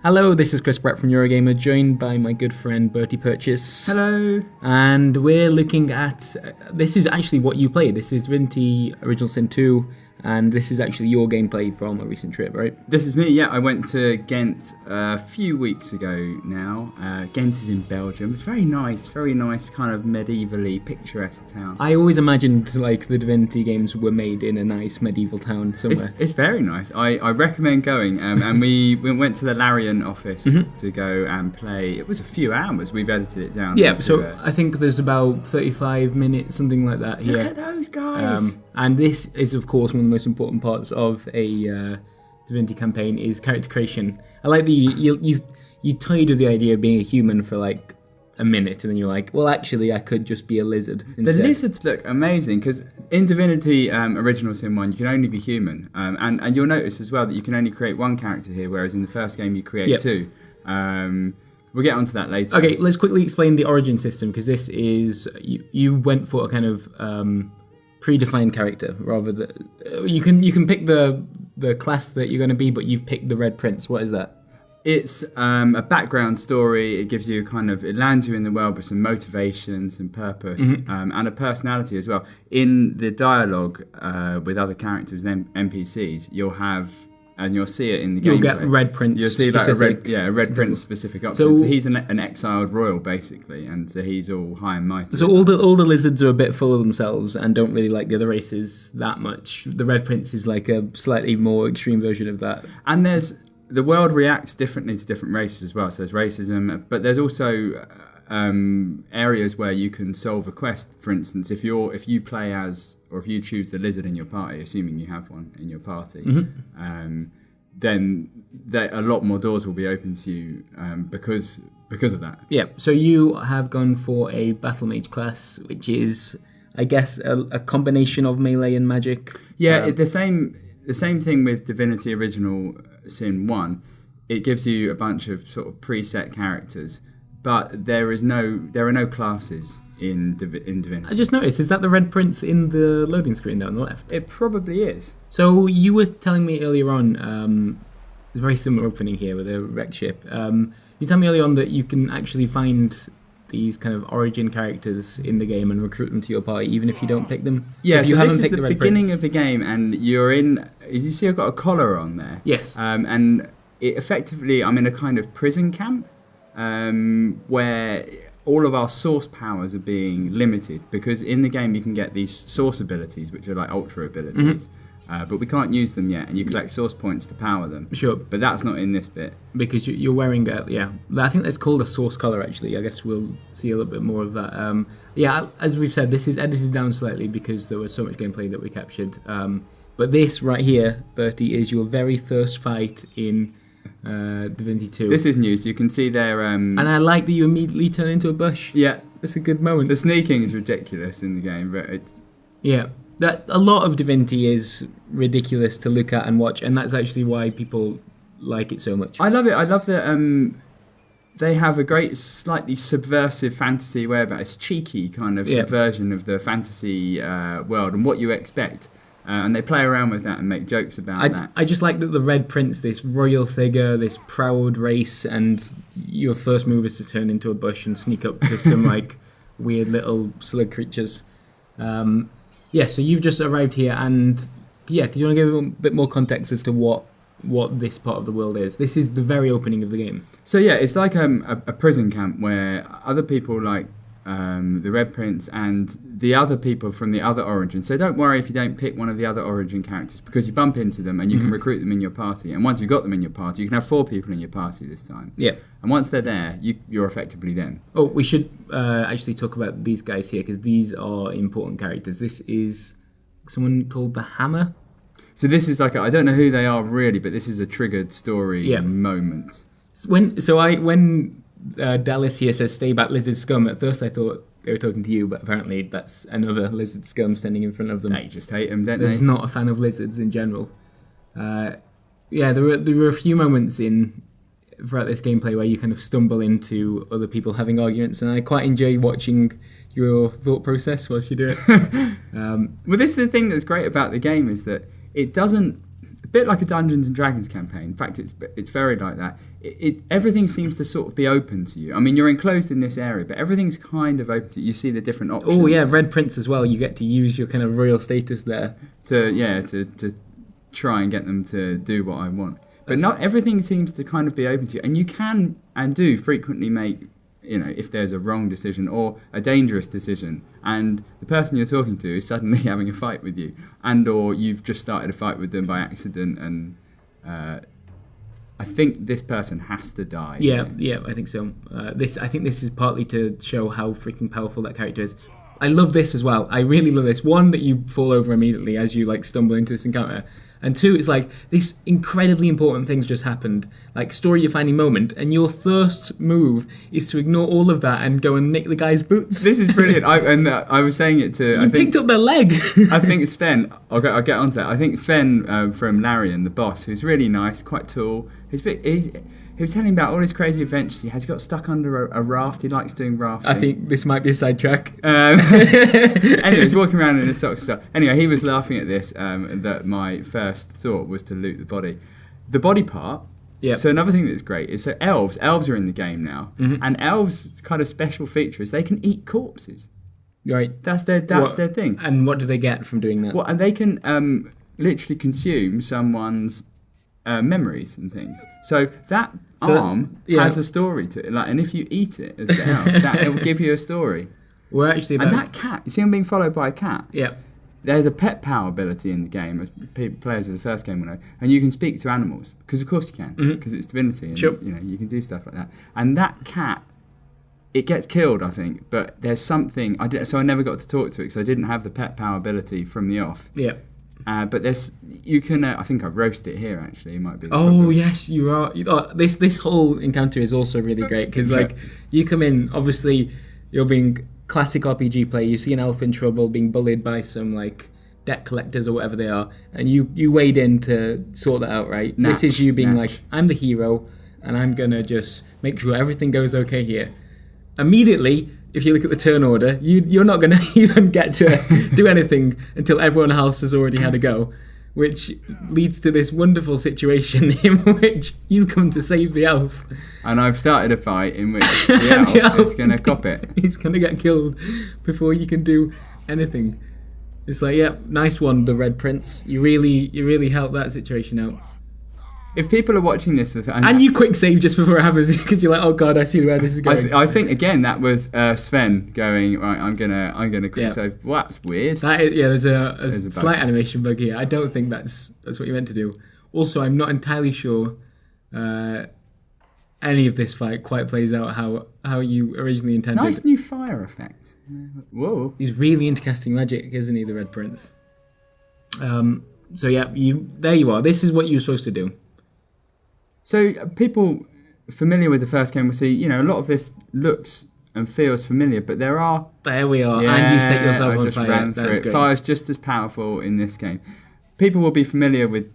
Hello, this is Chris Brett from Eurogamer, joined by my good friend Bertie Purchase. Hello. And we're looking at, this is actually what you played. This is Divinity Original Sin 2, and this is actually your gameplay from a recent trip, right? This is me, yeah. I went to Ghent a few weeks ago now. Ghent is in Belgium. It's very nice kind of medievally picturesque town. I always imagined like the Divinity games were made in a nice medieval town somewhere. It's very nice. I recommend going. And we went to the Larian office to go and play. It was a few hours. We've edited it down. Yeah, so I think there's about 35 minutes, something like that here. Look at those guys. And this is, of course, one of the most important parts of a Divinity campaign is character creation. I like that you tied with the idea of being a human for like a minute, and then you're like, well, actually, I could just be a lizard instead. The lizards look amazing, because in Divinity Original Sin 1, you can only be human. And you'll notice as well that you can only create one character here, whereas in the first game you create two. We'll get onto that later. Okay, let's quickly explain the origin system, because this is, you went for a kind of predefined character rather than you can pick the class that you're going to be, but you've picked the Red Prince. What is that? It's a background story. It gives you it lands you in the world with some motivation, some purpose, and a personality as well. In the dialogue with other characters and NPCs, you'll have, and you'll see it in the game. You'll get Red Prince. You'll see specific. a Red Prince specific option. So he's an exiled royal basically, and so he's all high and mighty. So all the lizards are a bit full of themselves and don't really like the other races that much. The Red Prince is like a slightly more extreme version of that. And the world reacts differently to different races as well. So there's racism, but there's also areas where you can solve a quest. For instance, if you play as, or if you choose the lizard in your party, assuming you have one in your party, then a lot more doors will be open to you because of that. Yeah. So you have gone for a battle mage class, which is, I guess, a combination of melee and magic. Yeah, the same thing with Divinity Original Sin 1. It gives you a bunch of sort of preset characters, but there are no classes in Divinity. I just noticed, is that the Red Prince in the loading screen there on the left? It probably is. So you were telling me earlier on, there's a very similar opening here with a wreck ship. You told me earlier on that you can actually find these kind of origin characters in the game and recruit them to your party, even if you don't pick them. Yeah, so this is the beginning of the game, and you're in. You see, I've got a collar on there. Yes. And effectively, I'm in a kind of prison camp where all of our source powers are being limited, because in the game you can get these source abilities, which are like ultra abilities. But we can't use them yet, and you collect source points to power them. Sure. But that's not in this bit. Because you're wearing that, I think that's called a source colour, actually. I guess we'll see a little bit more of that. As we've said, this is edited down slightly because there was so much gameplay that we captured. But this right here, Bertie, is your very first fight in Divinity 2. This is news. You can see there... And I like that you immediately turn into a bush. Yeah. It's a good moment. The sneaking is ridiculous in the game, but it's... Yeah. That a lot of Divinity is ridiculous to look at and watch, and that's actually why people like it so much. I love it. I love that they have a great, slightly subversive fantasy way about it. It's a cheeky kind of subversion of the fantasy world and what you expect. And they play around with that and make jokes about that. I just like that the Red Prince, this royal figure, this proud race, and your first move is to turn into a bush and sneak up to some like weird little slug creatures. So you've just arrived here, and could you want to give a bit more context as to what this part of the world is? This is the very opening of the game. So it's like a prison camp where other people like the Red Prince and the other people from the other origin. So don't worry if you don't pick one of the other origin characters, because you bump into them and you can recruit them in your party. And once you've got them in your party, you can have 4 people in your party this time. Yeah. And once they're there, you're effectively them. Oh, we should actually talk about these guys here, because these are important characters. This is someone called the Hammer. So this is like, I don't know who they are really, but this is a triggered story moment. When Dallas here says stay back lizard scum, at first I thought they were talking to you, but apparently that's another lizard scum standing in front of them. They just hate them, don't they? There's not a fan of lizards in general. There were a few moments throughout this gameplay where you kind of stumble into other people having arguments, and I quite enjoy watching your thought process whilst you do it. Well, this is the thing that's great about the game, is that it doesn't a bit like a Dungeons and Dragons campaign. In fact, it's very like that. Everything seems to sort of be open to you. I mean, you're enclosed in this area, but everything's kind of open to you. You see the different options. Oh yeah, Red Prince as well. You get to use your kind of royal status there to try and get them to do what I want. But not everything seems to kind of be open to you, and you can and do frequently make, if there's a wrong decision or a dangerous decision, and the person you're talking to is suddenly having a fight with you, and or you've just started a fight with them by accident, and I think this person has to die. Yeah, I think so. I think this is partly to show how freaking powerful that character is. I love this as well. I really love this. One, that you fall over immediately as you stumble into this encounter. And two, it's this incredibly important thing's just happened, story-defining moment, and your first move is to ignore all of that and go and nick the guy's boots. This is brilliant. I was saying it to... You picked up their leg. I think Sven... I'll get onto that. I think Sven from Larian, the boss, who's really nice, quite tall. He was telling me about all his crazy adventures he has. He got stuck under a raft. He likes doing rafting. I think this might be a sidetrack. Anyway, he's walking around in a socks stuff. Anyway, he was laughing at this, that my first thought was to loot the body. The body part. Yeah. So another thing that's great is elves are in the game now. Mm-hmm. And elves' kind of special feature is they can eat corpses. Right. That's their thing. And what do they get from doing that? Well, and they can literally consume someone's memories and things. So that arm has a story to it, and if you eat it as the elf, that will give you a story. We're actually and that cat, you see him being followed by a cat. Yeah. There's a pet power ability in the game, as players of the first game will know, and you can speak to animals because of course you can, because it's Divinity, and you can do stuff like that. And that cat, it gets killed, I think, but there's something so I never got to talk to it because I didn't have the pet power ability from the off. Yeah. But you can. I think I've roasted it here. Actually, it might be. Oh yes, you are. This whole encounter is also really great because you come in. Obviously, you're being classic RPG player. You see an elf in trouble, being bullied by some debt collectors or whatever they are, and you wade in to sort that out. Right. This is you being I'm the hero, and I'm gonna just make sure everything goes okay here. Immediately, if you look at the turn order, you're not going to even get to do anything until everyone else has already had a go, which leads to this wonderful situation in which you come to save the elf. And I've started a fight in which the elf is going to cop it. He's going to get killed before you can do anything. It's nice one, the Red Prince. You really helped that situation out. If people are watching this and you quick save just before it happens because you're oh god, I see where this is going. I think again that was Sven going right. I'm gonna quick save. Well, that's weird. That is, there's a slight animation bug here. I don't think that's what you meant to do. Also, I'm not entirely sure any of this fight quite plays out how you originally intended. Nice new fire effect. Whoa. He's really into casting magic, isn't he, the Red Prince? So yeah, there you are. This is what you're supposed to do. So people familiar with the first game will see, a lot of this looks and feels familiar, but there we are. Yeah, and you set yourself on fire. Ran through it. Fire's just as powerful in this game. People will be familiar with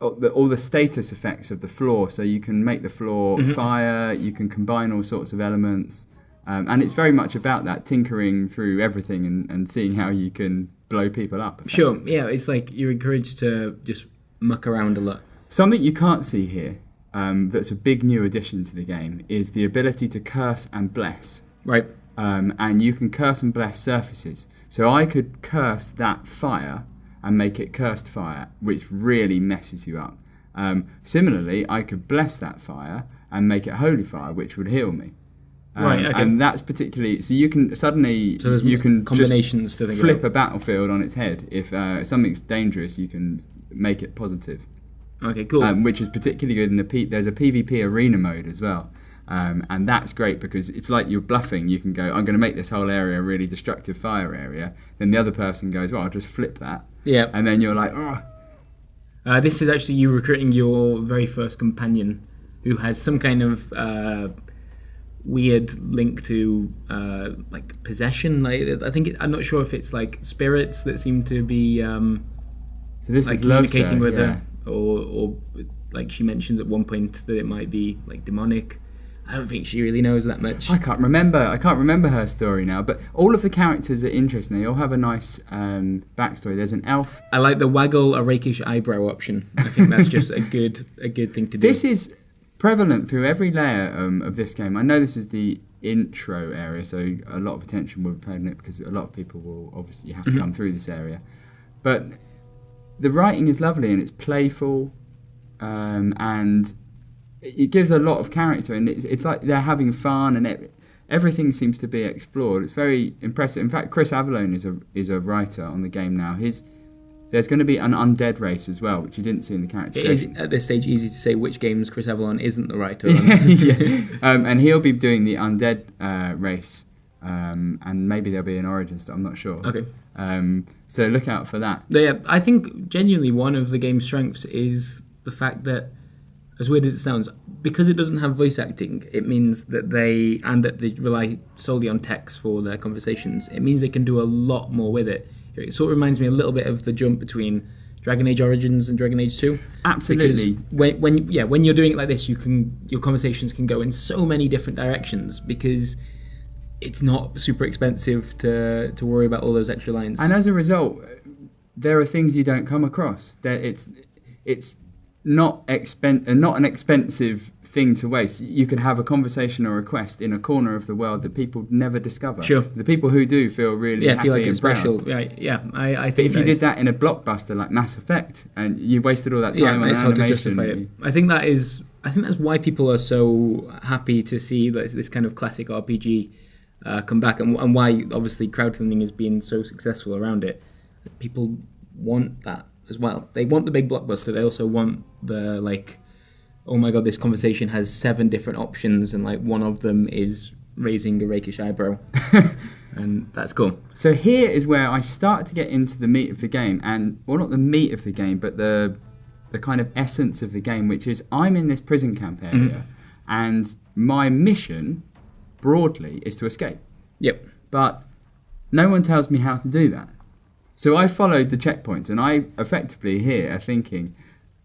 all the status effects of the floor, so you can make the floor fire, you can combine all sorts of elements, and it's very much about that, tinkering through everything and seeing how you can blow people up. Sure, yeah, it's you're encouraged to just muck around a lot. Something you can't see here, that's a big new addition to the game, is the ability to curse and bless. Right. And you can curse and bless surfaces. So I could curse that fire and make it cursed fire, which really messes you up. Similarly, I could bless that fire and make it holy fire, which would heal me. Right, okay. And that's particularly... So you can suddenly... So you can combinations just flip a battlefield on its head. If something's dangerous, you can make it positive. Okay, cool. Which is particularly good in there's a PvP arena mode as well. And that's great because it's like you're bluffing. You can go, I'm going to make this whole area a really destructive fire area. Then the other person goes, well, I'll just flip that. Yeah. And then you're like, oh. This is actually you recruiting your very first companion who has some kind of weird link to possession. I'm not sure if it's spirits that seem to be so this is communicating with yeah. her. Or she mentions at one point that it might be demonic. I don't think she really knows that much. I can't remember her story now, but all of the characters are interesting. They all have a nice backstory. There's an elf. I like the waggle a rakish eyebrow option. I think that's just a good thing to do. This is prevalent through every layer of this game. I know this is the intro area, so a lot of attention will be paid on it because a lot of people will obviously have to come through this area. But the writing is lovely and it's playful, and it gives a lot of character, and it's like they're having fun, and everything seems to be explored. It's very impressive. In fact, Chris Avallone is a writer on the game now. There's going to be an undead race as well, which you didn't see in the character. It is at this stage easy to say which games Chris Avallone isn't the writer on. And he'll be doing the undead race, and maybe there'll be an origin story. I'm not sure. Okay. So look out for that. Yeah, I think genuinely one of the game's strengths is the fact that, as weird as it sounds, because it doesn't have voice acting, it means that they rely solely on text for their conversations. It means they can do a lot more with it. It sort of reminds me a little bit of the jump between Dragon Age Origins and Dragon Age 2. Absolutely. Because when you're doing it like this, your conversations can go in so many different directions because it's not super expensive to worry about all those extra lines. And as a result, there are things you don't come across. It's not an expensive thing to waste. You could have a conversation or a quest in a corner of the world that people never discover. Sure. The people who do feel really happy feel like it's and proud. special. Right. Yeah, I think if you did that in a blockbuster like Mass Effect and you wasted all that time on it's hard to justify animation, it. I think that's why people are so happy to see this kind of classic RPG come back, and why obviously crowdfunding has been so successful around it. People want that as well. They want the big blockbuster. They also want the oh my god, this conversation has 7 different options, and one of them is raising a rakish eyebrow. And that's cool. So here is where I start to get into the meat of the game, not the meat of the game, but the kind of essence of the game, which is I'm in this prison camp area, and my mission, broadly, is to escape. Yep. But no one tells me how to do that. So I followed the checkpoints, and I effectively here are thinking,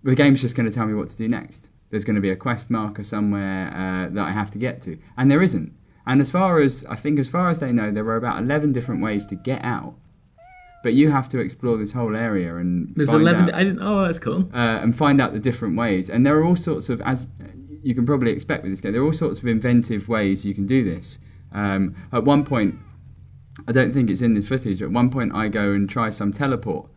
the game's just going to tell me what to do next. There's going to be a quest marker somewhere that I have to get to. And there isn't. And as far as they know, there were about 11 different ways to get out. But you have to explore this whole area and there's 11. That's cool. And find out the different ways. And there are all sorts of, as you can probably expect with this game, there are all sorts of inventive ways you can do this. At one point, I don't think it's in this footage. At one point, I go and try some teleport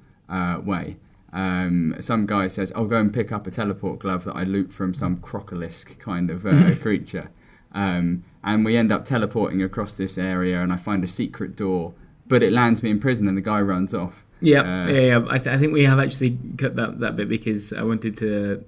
way. Some guy says, I'll go and pick up a teleport glove that I loot from some crocolisk kind of creature. And we end up teleporting across this area, and I find a secret door, but it lands me in prison and the guy runs off. Yeah. I think we have actually cut that bit because I wanted to,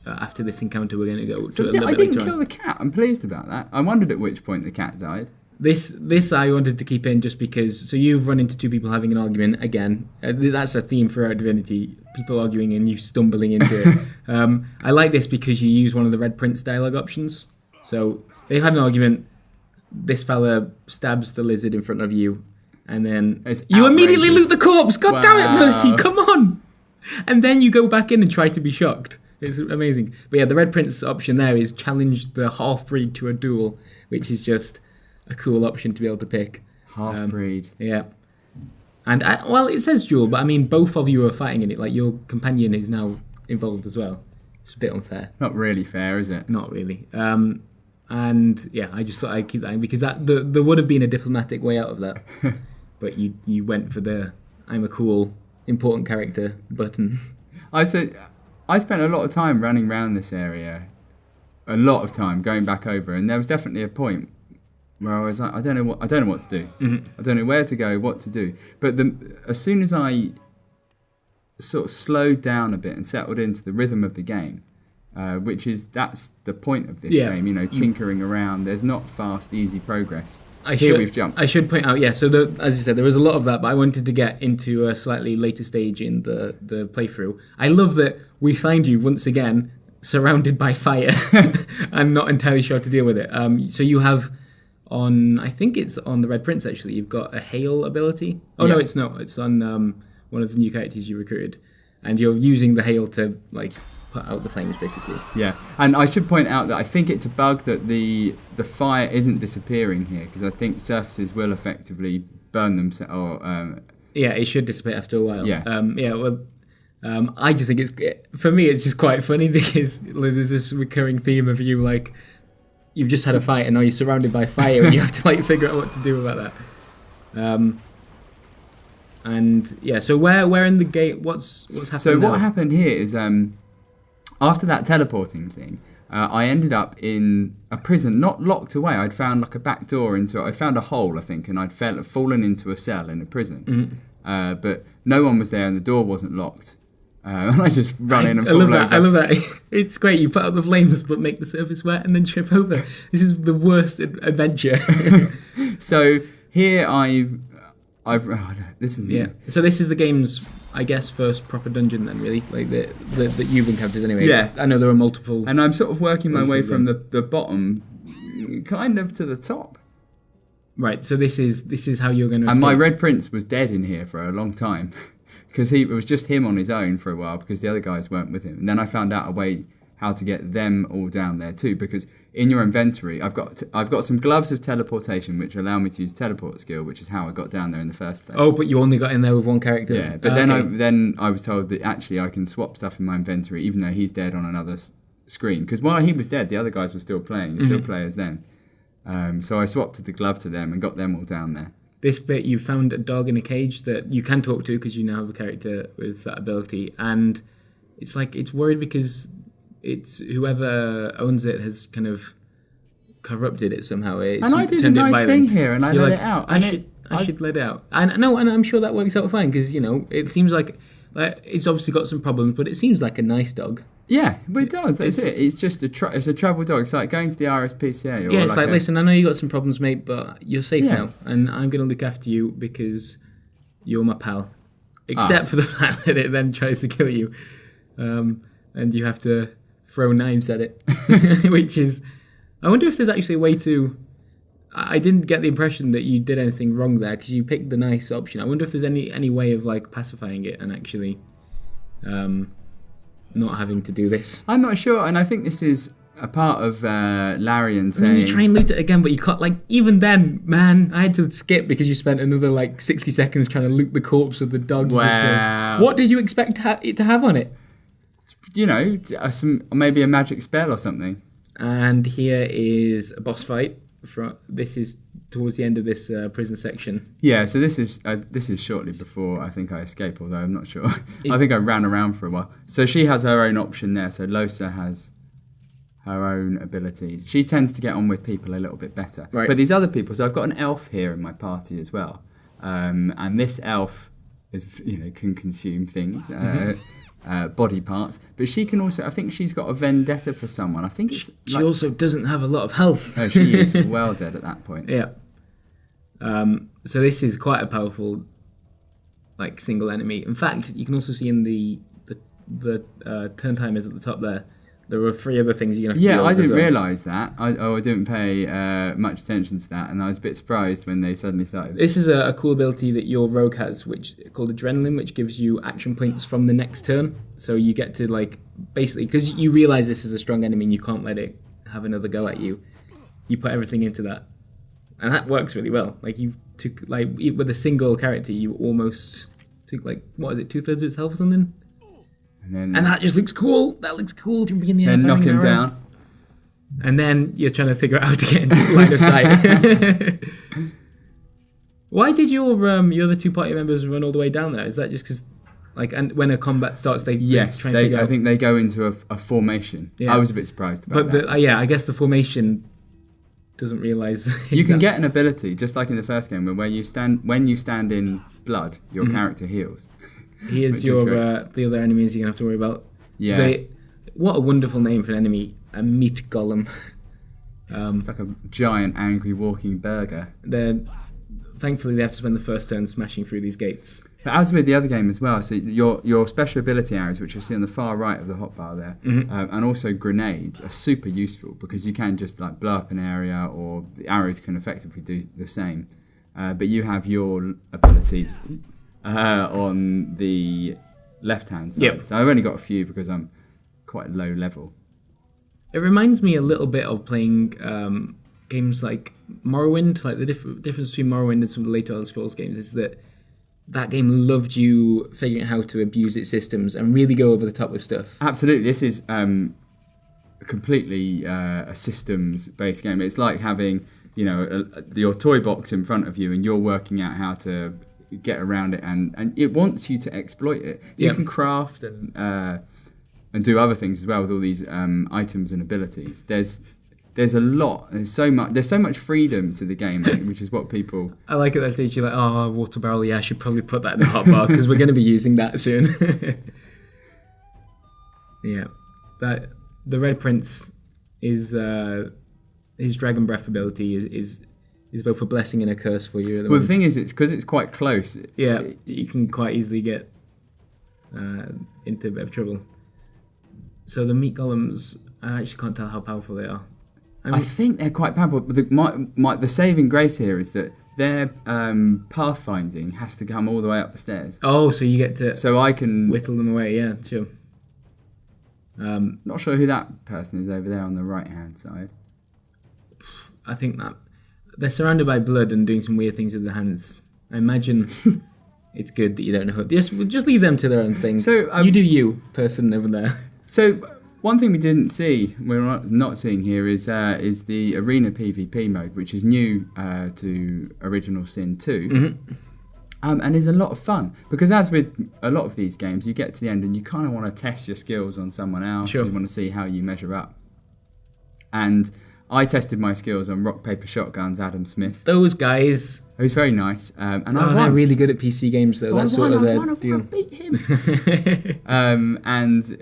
after this encounter, we're going to go to a little bit later on. I didn't kill the cat. I'm pleased about that. I wondered at which point the cat died. This I wanted to keep in just because, so you've run into 2 people having an argument again. That's a theme throughout Divinity, people arguing and you stumbling into it. I like this because you use one of the Red Prince dialogue options. So they've had an argument, this fella stabs the lizard in front of you, and then you immediately loot the corpse. God damn it, Bertie, come on! And then you go back in and try to be shocked. It's amazing. But yeah, the Red Prince option there is challenge the half-breed to a duel, which is just a cool option to be able to pick. Half-breed. Yeah. And, it says duel, but I mean, both of you are fighting in it. Your companion is now involved as well. It's a bit unfair. Not really fair, is it? Not really. And, yeah, I just thought I'd keep that in because there would have been a diplomatic way out of that. But you went for the I'm a cool, important character button. I spent a lot of time running around this area. A lot of time going back over. And there was definitely a point where I was like, I don't know what to do. Mm-hmm. I don't know where to go, what to do. But as soon as I sort of slowed down a bit and settled into the rhythm of the game, that's the point of this game, tinkering around. There's not fast, easy progress. We've jumped. I should point out, so as you said, there was a lot of that, but I wanted to get into a slightly later stage in the playthrough. I love that we find you once again surrounded by fire and not entirely sure how to deal with it. So you have I think it's on the Red Prince actually, you've got a hail ability. No, it's not. It's on one of the new characters you recruited, and you're using the hail to put out the flames, basically. Yeah, and I should point out that I think it's a bug that the fire isn't disappearing here, because I think surfaces will effectively burn themselves. Or yeah, it should dissipate after a while. Yeah. I just think for me, it's just quite funny because there's this recurring theme of you like, you've just had a fight and now you're surrounded by fire and you have to like figure out what to do about that. And yeah, so where in the gate, what's happening? So now? what happened here is after that teleporting thing, I ended up in a prison, not locked away. I'd found like a back door into it. I found a hole, I think, and I'd fallen into a cell in a prison. Mm-hmm. But no one was there and the door wasn't locked. And I just run in and fall over. I love that. It's great. You put out the flames but make the surface wet and then trip over. This is the worst adventure. So here this is So this is the game's, I guess, first proper dungeon then, really, like that you've encountered anyway. Yeah, I know there are multiple, and I'm sort of working my way from the bottom, kind of to the top. Right. So this is how you're going to. And my Red Prince was dead in here for a long time, because it was just him on his own for a while because the other guys weren't with him. And then I found out a way how to get them all down there too, because in your inventory I've got some gloves of teleportation which allow me to use teleport skill, which is how I got down there in the first place. Oh, but you only got in there with one character. Yeah, but then I was told that actually I can swap stuff in my inventory even though he's dead on another screen, because while he was dead the other guys were still playing. You still play as them. So I swapped the glove to them and got them all down there. This bit, you found a dog in a cage that you can talk to because you now have a character with that ability, and it's like it's worried because it's whoever owns it has kind of corrupted it somehow. And I did a nice thing here, and I let it out. I should let it out. And I'm sure that works out fine because it seems like it's obviously got some problems, but it seems like a nice dog. Yeah, but it does. That's it. It's just it's a trouble dog. It's like going to the RSPCA. Yeah, it's like listen, I know you got some problems, mate, but you're safe now, and I'm going to look after you because you're my pal. Except for the fact that it then tries to kill you, and you have to throw knives at it, which is. I wonder if there's actually a way to. I didn't get the impression that you did anything wrong there because you picked the nice option. I wonder if there's any way of like pacifying it and actually. Not having to do this. I'm not sure, and I think this is a part of Larian saying... And then you try and loot it again, but you can't, like, even then, man, I had to skip because you spent another, like, 60 seconds trying to loot the corpse of the dog you just killed. What did you expect it to have on it? Maybe a magic spell or something. And here is a boss fight. This is towards the end of this prison section. Yeah, so this is shortly before I think I escape, although I'm not sure. I think I ran around for a while. So she has her own option there. So Losa has her own abilities. She tends to get on with people a little bit better. Right. But these other people, so I've got an elf here in my party as well. And this elf is, can consume things. Body parts, but she can also. I think she's got a vendetta for someone. I think it's she also doesn't have a lot of health. Oh, she is well dead at that point. Yeah. So this is quite a powerful, like single enemy. In fact, you can also see in the turn timers at the top there. There were 3 other things you can have to do. Yeah, I didn't realise that. I didn't pay much attention to that, and I was a bit surprised when they suddenly started. This is a cool ability that your rogue has, which called Adrenaline, which gives you action points from the next turn. So you get to, like, basically, because you realise this is a strong enemy and you can't let it have another go at you, you put everything into that. And that works really well. Like, you took, like, with a single character, you almost took, like, 2/3 of its health or something? And that just looks cool. That looks cool. Jumping in the air. And knock him down. And then you're trying to figure out how to get into the line of sight. Why did your other 2 party members run all the way down there? Is that just because, like, and when a combat starts, they yes, I think they go into a formation. Yeah. I was a bit surprised about that. But I guess the formation doesn't realise. You can get an ability just like in the first game where when you stand in blood, your character heals. Here's the other enemies you're going to have to worry about. Yeah. What a wonderful name for an enemy. A meat golem. It's like a giant, angry, walking burger. Thankfully, they have to spend the first turn smashing through these gates. But as with the other game as well, so your special ability arrows, which you'll see on the far right of the hotbar there, and also grenades are super useful because you can just like blow up an area, or the arrows can effectively do the same. But you have your abilities on the left-hand side. Yep. So I've only got a few because I'm quite low level. It reminds me a little bit of playing games like Morrowind. Like the difference between Morrowind and some of the later Elder Scrolls games is that game loved you figuring out how to abuse its systems and really go over the top with stuff. Absolutely, this is completely a systems-based game. It's like having, you know, your toy box in front of you, and you're working out how to get around it, and it wants you to exploit it. You can craft and do other things as well with all these items and abilities. There's a lot. There's so much freedom to the game, which is what people. I like it that stage. You're like, oh, water barrel. Yeah, I should probably put that in the hotbar because we're going to be using that soon. Yeah, that the Red Prince is his Dragon Breath ability is both a blessing and a curse for you. The thing is, it's because it's quite close. Yeah, you can quite easily get into a bit of trouble. So the meat golems, I actually can't tell how powerful they are. I think they're quite powerful. But the saving grace here is that their pathfinding has to come all the way up the stairs. Oh, so you get to I can whittle them away. Yeah, sure. Not sure who that person is over there on the right-hand side. I think that they're surrounded by blood and doing some weird things with their hands. I imagine it's good that you don't know who. Just leave them to their own thing. So you do you, person over there. So one thing we didn't see, we're not seeing here, is the arena PvP mode, which is new to Original Sin 2. Mm-hmm. And is a lot of fun, because as with a lot of these games, you get to the end and you kind of want to test your skills on someone else. Sure. You want to see how you measure up. And I tested my skills on Rock, Paper, Shotgun's Adam Smith. Those guys. It was very nice. And they're really good at PC games, though. That's sort of their deal. I beat him. And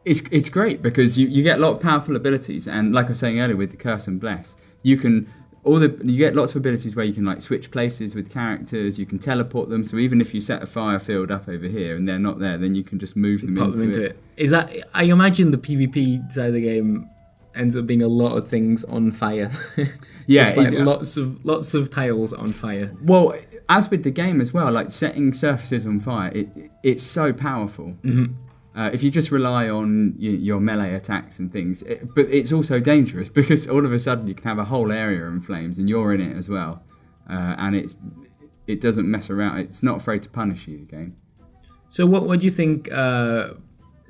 it's great because you get a lot of powerful abilities, and like I was saying earlier with the Curse and Bless, you get lots of abilities where you can like switch places with characters. You can teleport them, so even if you set a fire field up over here and they're not there, then you can just move them into it. Is that? I imagine the PvP side of the game ends up being a lot of things on fire. Yeah, just like lots of tiles on fire. Well, as with the game as well, like setting surfaces on fire, it's so powerful. Mm-hmm. If you just rely on your melee attacks and things, but it's also dangerous because all of a sudden you can have a whole area in flames and you're in it as well, and it doesn't mess around. It's not afraid to punish you, the game. So what do you think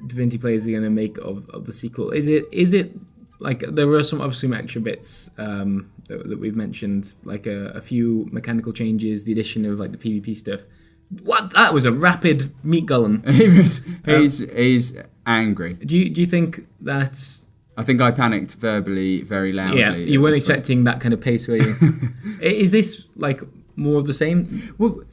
Divinity players are going to make of the sequel? Is it like there were some extra bits that we've mentioned, like a few mechanical changes, the addition of like the PvP stuff. What? That was a rapid meat golem. He's angry. Do you think that's? I think I panicked verbally very loudly. Yeah, you weren't expecting that kind of pace, were you? Is this like more of the same? Well,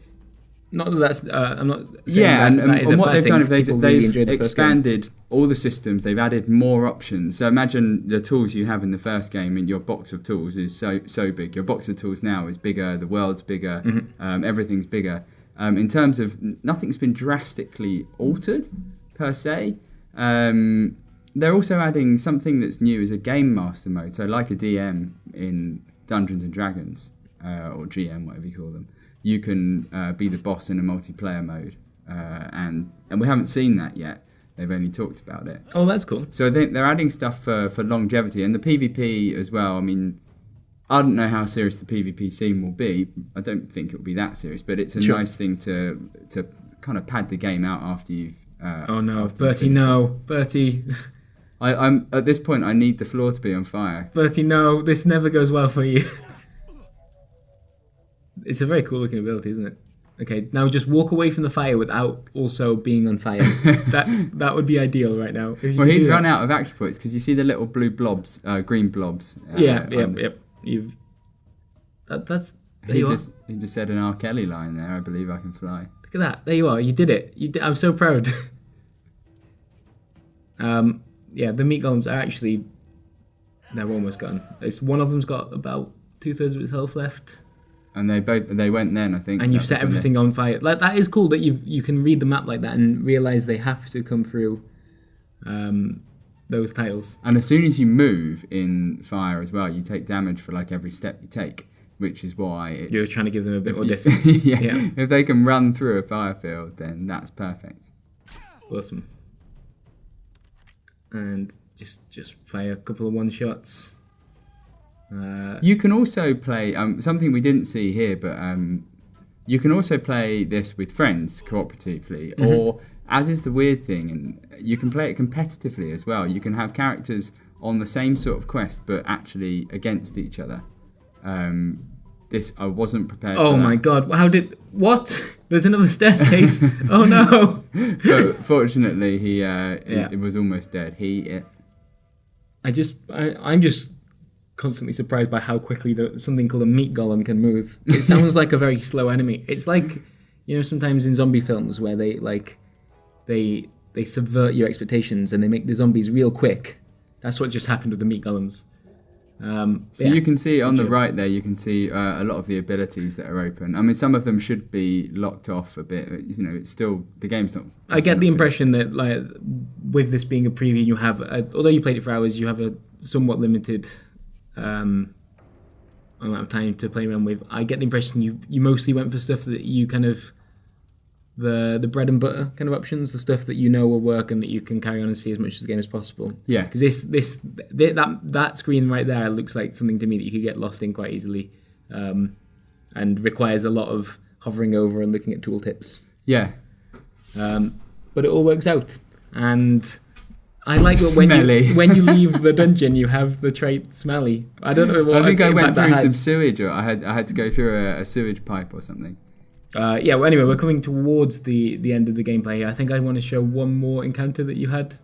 not that that's. I'm not saying and what they've done is they've expanded all the systems. They've added more options. So imagine the tools you have in the first game, and your box of tools is so big. Your box of tools now is bigger. The world's bigger. Mm-hmm. Everything's bigger. In terms of nothing's been drastically altered per se. They're also adding something that's new as a game master mode. So like a DM in Dungeons and Dragons, or GM, whatever you call them, you can be the boss in a multiplayer mode. And we haven't seen that yet. They've only talked about it. Oh, that's cool. So they're adding stuff for longevity, and the PvP as well. I mean, I don't know how serious the PvP scene will be. I don't think it will be that serious, but it's a nice thing to kind of pad the game out after you've. Oh no, Bertie! No, Bertie. I'm at this point. I need the floor to be on fire. Bertie, no, this never goes well for you. It's a very cool looking ability, isn't it? Okay, now just walk away from the fire without also being on fire. That would be ideal right now. Well, he's run out of action points because you see the little blue blobs, green blobs. Yep. He just said an R. Kelly line there. I believe I can fly. Look at that. There you are. You did it. I'm so proud. The meat golems are actually. They're almost gone. One of them's got about 2/3 of its health left. And they went then, I think. And you've set everything on fire. Like that is cool that you can read the map like that and realize they have to come through those tiles. And as soon as you move in fire as well, you take damage for like every step you take, which is why you're trying to give them a bit more distance. Yeah. If they can run through a fire field, then that's perfect. Awesome. And just fire a couple of one-shots. You can also play something we didn't see here, but you can also play this with friends cooperatively, or as is the weird thing, and you can play it competitively as well. You can have characters on the same sort of quest, but actually against each other. This I wasn't prepared. Oh for my that. god! What? There's another staircase. Oh no! But fortunately, he was almost dead. I'm just constantly surprised by how quickly something called a meat golem can move. It sounds like a very slow enemy. It's like, sometimes in zombie films where they subvert your expectations and they make the zombies real quick. That's what just happened with the meat golems. You can see on the right there, you can see a lot of the abilities that are open. I mean, some of them should be locked off a bit. It's still, the game's not... I get the impression that, like, with this being a preview, you have, although you played it for hours, you have a somewhat limited amount of time to play around with. I get the impression you mostly went for stuff that you kind of... The bread and butter kind of options, the stuff that will work and that you can carry on and see as much of the game as possible. Yeah. Because that screen right there looks like something to me that you could get lost in quite easily, and requires a lot of hovering over and looking at tooltips. Yeah. But it all works out, and I like that when you leave the dungeon, you have the trait smelly. I don't know what. I think I went through some has. sewage, or I had to go through a sewage pipe or something. Well, anyway, we're coming towards the end of the gameplay here. I think I want to show one more encounter that you had.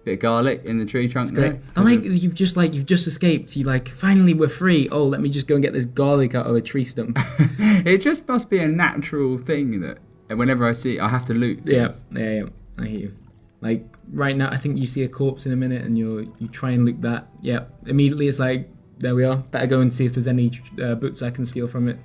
Bit of garlic in the tree trunk there. I like you've just escaped. You finally we're free. Oh, let me just go and get this garlic out of a tree stump. It just must be a natural thing that whenever I see it, I have to loot. Yeah. I hear you. Like right now, I think you see a corpse in a minute, and you try and loot that. Yeah, immediately it's like, there we are. Better go and see if there's any boots I can steal from it.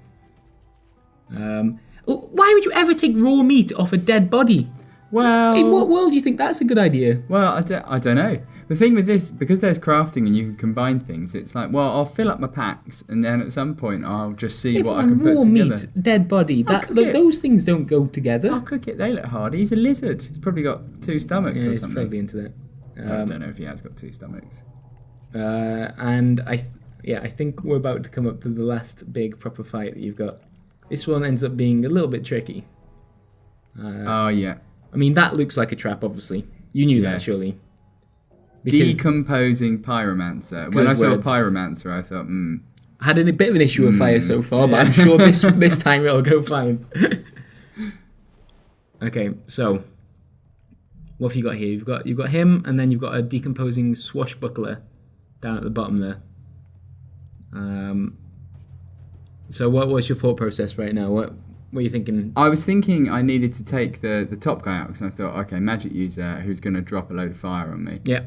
Why would you ever take raw meat off a dead body? Well, in what world do you think that's a good idea? Well, I don't know. The thing with this, because there's crafting and you can combine things, it's like, well, I'll fill up my packs and then at some point I'll just see what I can put together. Raw meat, dead body, those things don't go together. I'll cook it. They look hardy. He's a lizard. He's probably got 2 stomachs or something. He's probably into that. I don't know if he has got 2 stomachs. And I think we're about to come up to the last big proper fight that you've got. This one ends up being a little bit tricky. Oh, yeah. I mean, that looks like a trap, obviously. You knew that, surely. Decomposing pyromancer. When I saw a pyromancer, I thought, I had a bit of an issue with fire so far, but I'm sure this time it'll go fine. Okay, so what have you got here? You've got him, and then you've got a decomposing swashbuckler down at the bottom there. So what was your thought process right now? What are you thinking? I was thinking I needed to take the top guy out because I thought, okay, magic user who's going to drop a load of fire on me. Yeah.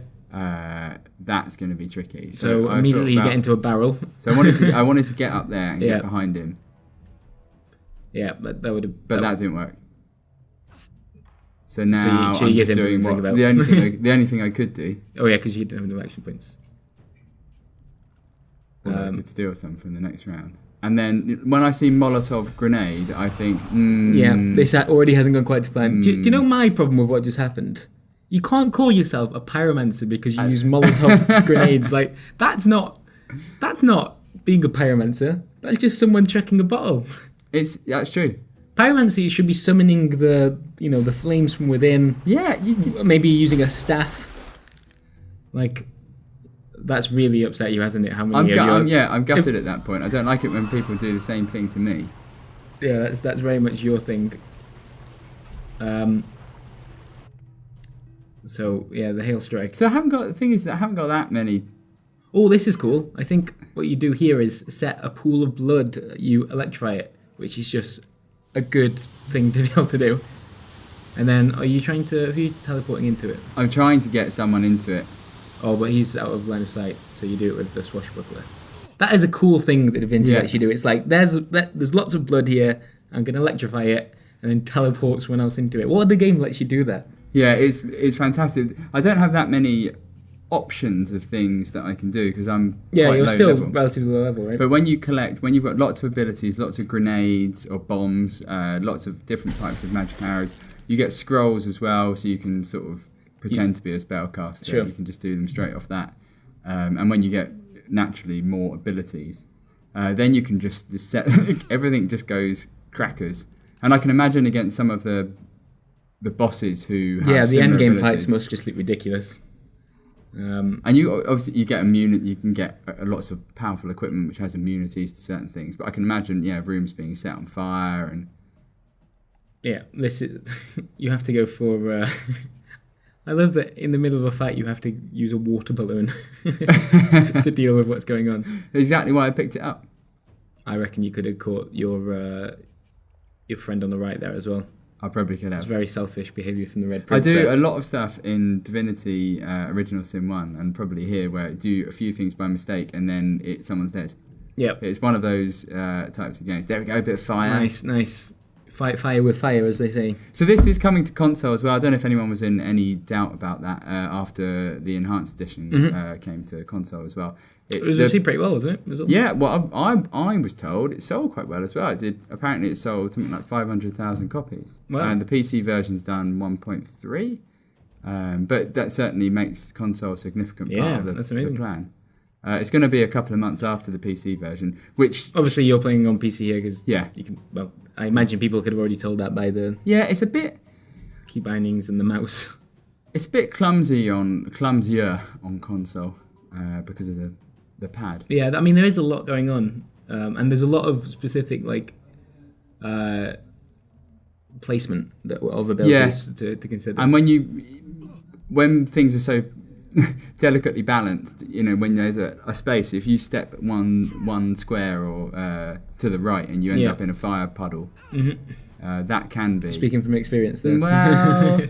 That's going to be tricky. So immediately you get into a barrel. So I wanted to get up there and get behind him. Yeah, but that would have. But that didn't work. So now so I'm just doing the only thing I could do. Oh yeah, because you don't have no action points. I could steal some from the next round. And then when I see Molotov grenade, I think, this already hasn't gone quite to plan. Do you know my problem with what just happened? You can't call yourself a pyromancer because you use Molotov grenades. Like that's not being a pyromancer. That's just someone checking a bottle. That's true. Pyromancy should be summoning the flames from within. Yeah, maybe using a staff. Like. That's really upset you, hasn't it? How many? I'm gutted at that point. I don't like it when people do the same thing to me. Yeah, that's very much your thing. So yeah, the hail strike. So I haven't got that many. Oh, this is cool. I think what you do here is set a pool of blood. You electrify it, which is just a good thing to be able to do. And then, who are you teleporting into it? I'm trying to get someone into it. Oh, but he's out of line of sight, so you do it with the swashbuckler. That is a cool thing that Divinity lets you do. It's like, there's lots of blood here, I'm going to electrify it, and then teleport someone else into it. What other game lets you do that? Yeah, it's fantastic. I don't have that many options of things that I can do, because I'm quite you're low still level. Relatively low level, right? But when you've got lots of abilities, lots of grenades or bombs, lots of different types of magic arrows, You get scrolls as well, so you can sort of pretend to be a spellcaster. Sure. You can just do them straight off that. And when you get naturally more abilities, then you can just set everything just goes crackers. And I can imagine against some of the bosses who have the end game abilities. fights must just look ridiculous. And you obviously you get you can get lots of powerful equipment which has immunities to certain things. But I can imagine rooms being set on fire and this is you have to go for. I love that in the middle of a fight you have to use a water balloon to deal with what's going on. Exactly why I picked it up. I reckon you could have caught your friend on the right there as well. I probably could have. It's very selfish behaviour from the Red I Prince. do a lot of stuff in Divinity Original Sin 1 and probably here where I do a few things by mistake and then someone's dead. Yep. It's one of those types of games. There we go, a bit of fire. Nice. Fight fire with fire, as they say. So this is coming to console as well. I don't know if anyone was in any doubt about that after the Enhanced Edition came to console as well. It was actually pretty well, wasn't it? Yeah, well, I was told it sold quite well as well. Apparently it sold something like 500,000 copies. Wow. And the PC version's done 1.3. But that certainly makes console a significant part of the plan. It's going to be a couple of months after the PC version, which... Obviously you're playing on PC here because you can... Well, I imagine people could have already told that by the... Yeah, it's a bit... key bindings and the mouse. It's a bit clumsier on console because of the pad. Yeah, I mean, there is a lot going on. And there's a lot of specific, placement of abilities to consider. And when things are so delicately balanced, when there's a space, if you step one square or to the right and you end up in a fire puddle, that can be... Speaking from experience there. Well...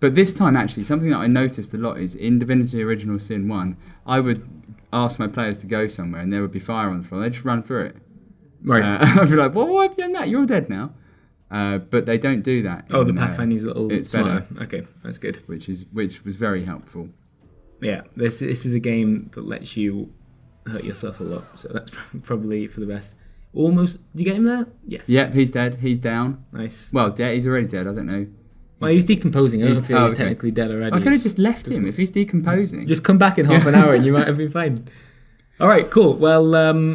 But this time, actually, something that I noticed a lot is in Divinity Original Sin 1, I would ask my players to go somewhere and there would be fire on the floor. They'd just run through it. Right. I'd be like, why have you done that? You're dead now. But they don't do that. Oh, the pathfinding's a little it's smarter. better. Okay, that's good. Which was very helpful. Yeah, this is a game that lets you hurt yourself a lot, so that's probably for the best. Almost, did you get him there? Yes. Yeah, he's dead. He's down. Nice. Well, dead. He's already dead. I don't know. Well, he's decomposing. I don't feel he's technically dead already. I could have just left him if he's decomposing. Just come back in half an hour and you might have been fine. All right, cool. Well,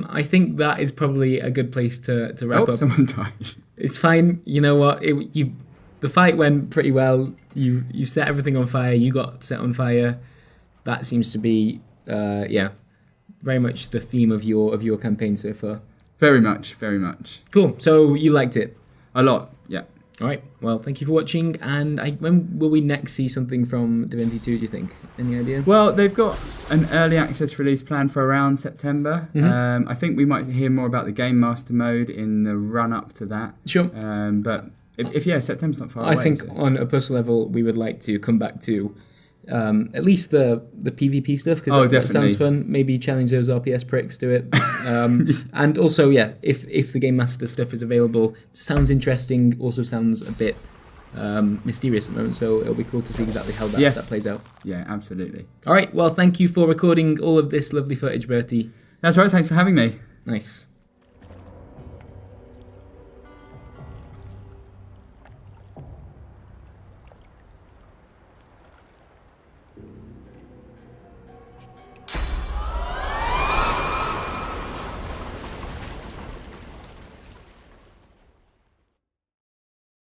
I think that is probably a good place to wrap up. Someone died. It's fine. You know what? The fight went pretty well. You set everything on fire. You got set on fire. That seems to be, very much the theme of your campaign so far. Very much, very much. Cool. So you liked it? A lot, yeah. All right. Well, thank you for watching. And when will we next see something from Divinity 2, do you think? Any idea? Well, they've got an early access release planned for around September. I think we might hear more about the Game Master mode in the run-up to that. Sure. But if September's not far away. I think on a personal level, we would like to come back to at least the PvP stuff, because that sounds fun. Maybe challenge those RPS pricks to it. And also, if the Game Master stuff is available, sounds interesting, also sounds a bit mysterious at the moment, so it'll be cool to see exactly how that plays out. Yeah, absolutely. All right, well, thank you for recording all of this lovely footage, Bertie. That's right, thanks for having me. Nice.